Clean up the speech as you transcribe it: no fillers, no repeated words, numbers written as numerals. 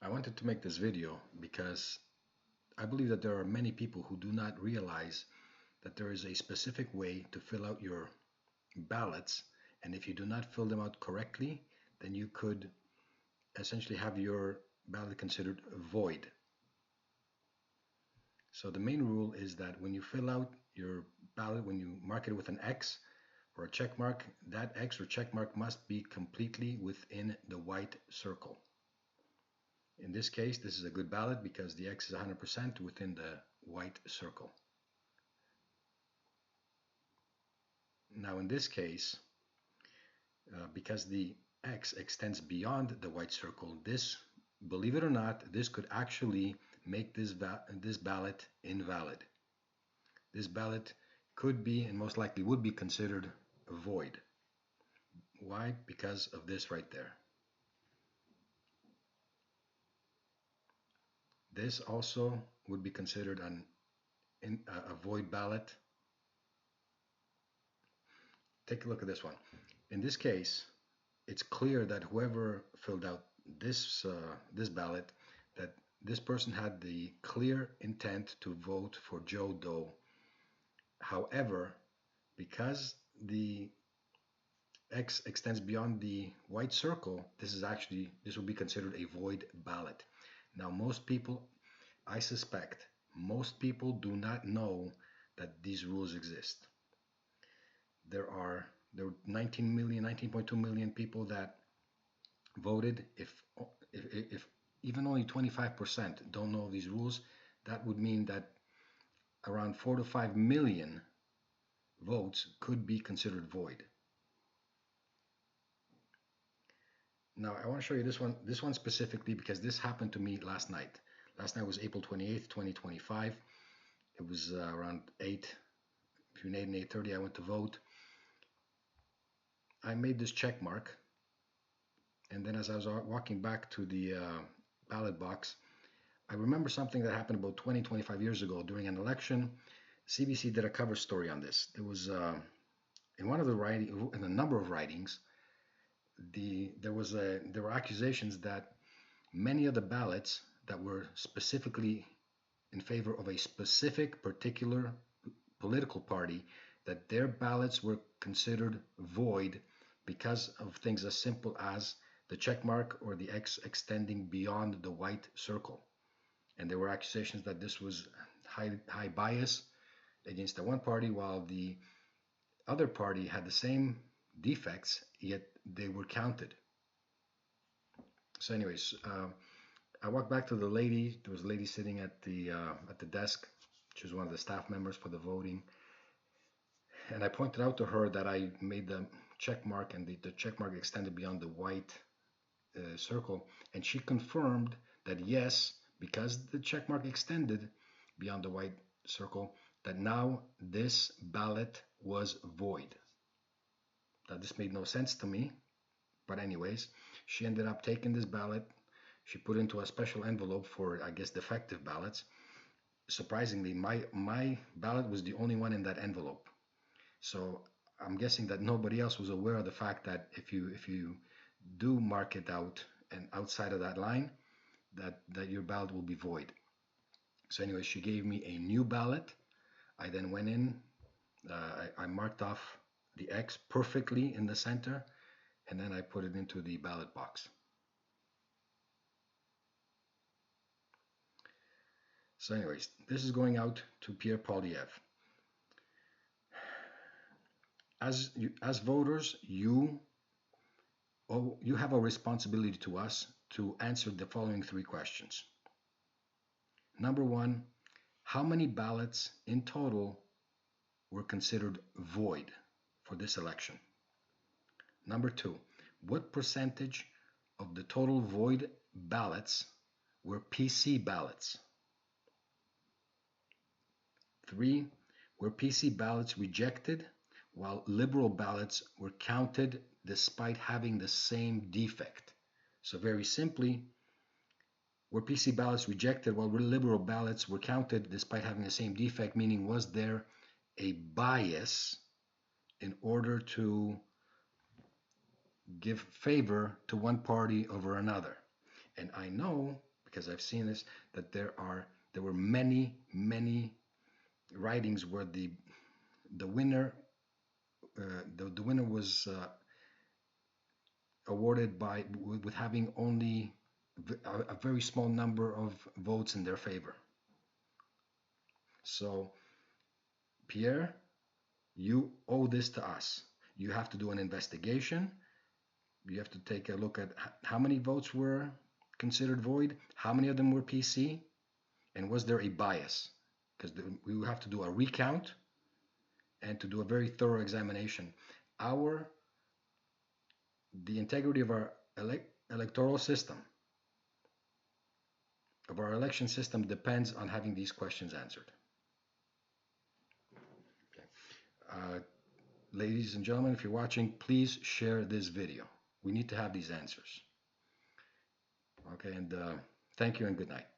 I wanted to make this video because I believe that there are many people who do not realize that there is a specific way to fill out your ballots, and if you do not fill them out correctly, then you could essentially have your ballot considered void. So the main rule is that when you fill out your ballot, when you mark it with an X or a check mark, that X or check mark must be completely within the white circle. In this case, this is a good ballot because the X is 100% within the white circle. Now in this case, because the X extends beyond the white circle, this, believe it or not, this could actually make this ballot invalid. This ballot could be, and most likely would be, considered void. Why? Because of this right there. This also would be considered a void ballot. Take a look at this one. In this case, it's clear that whoever filled out this ballot, that this person had the clear intent to vote for Joe Doe. However, because the X extends beyond the white circle, this will be considered a void ballot. Now, most people, I suspect, most people do not know that these rules exist. There were 19.2 million people that voted. If even only 25% don't know these rules, that would mean that around 4 to 5 million votes could be considered void. Now I want to show you this one specifically because this happened to me last night. Last night was April 28th, 2025. It was around between 8 and 8:30 I went to vote. I made this check mark, and then as I was walking back to the ballot box, I remember something that happened about 25 years ago during an election. CBC did a cover story on this. It was in one of the in a number of writings, there were accusations that many of the ballots that were specifically in favor of a specific particular political party, that their ballots were considered void because of things as simple as the check mark or the X extending beyond the white circle. And there were accusations that this was high bias against the one party, while the other party had the same defects, yet they were counted. So anyways, I walked back to the lady. There was a lady sitting at the desk. She was one of the staff members for the voting. And I pointed out to her that I made the check mark, and the check mark extended beyond the white circle. And she confirmed that yes, because the check mark extended beyond the white circle, that now this ballot was void. Now this made no sense to me, but anyways, she ended up taking this ballot. She put it into a special envelope for, I guess, defective ballots. Surprisingly, my ballot was the only one in that envelope. So I'm guessing that nobody else was aware of the fact that if you do mark it out and outside of that line, that your ballot will be void. So anyway, she gave me a new ballot. I then went in, I marked off the X perfectly in the center, and then I put it into the ballot box. So anyways, this is going out to Pierre Poliev. As voters, you have a responsibility to us to answer the following 3 questions. Number 1, how many ballots in total were considered void for this election? Number 2, what percentage of the total void ballots were PC ballots? 3, were PC ballots rejected while liberal ballots were counted despite having the same defect? So very simply, were PC ballots rejected while liberal ballots were counted despite having the same defect, meaning was there a bias in order to give favor to one party over another? And I know because I've seen this, that there were many writings where the winner the winner was awarded by with having only a very small number of votes in their favor. So, Pierre, you owe this to us. You have to do an investigation. You have to take a look at how many votes were considered void, how many of them were PC, and was there a bias? Because we will have to do a recount and to do a very thorough examination. The integrity of our electoral system, of our election system, depends on having these questions answered. Okay. Ladies and gentlemen, if you're watching, please share this video. We need to have these answers. Okay, and thank you and good night.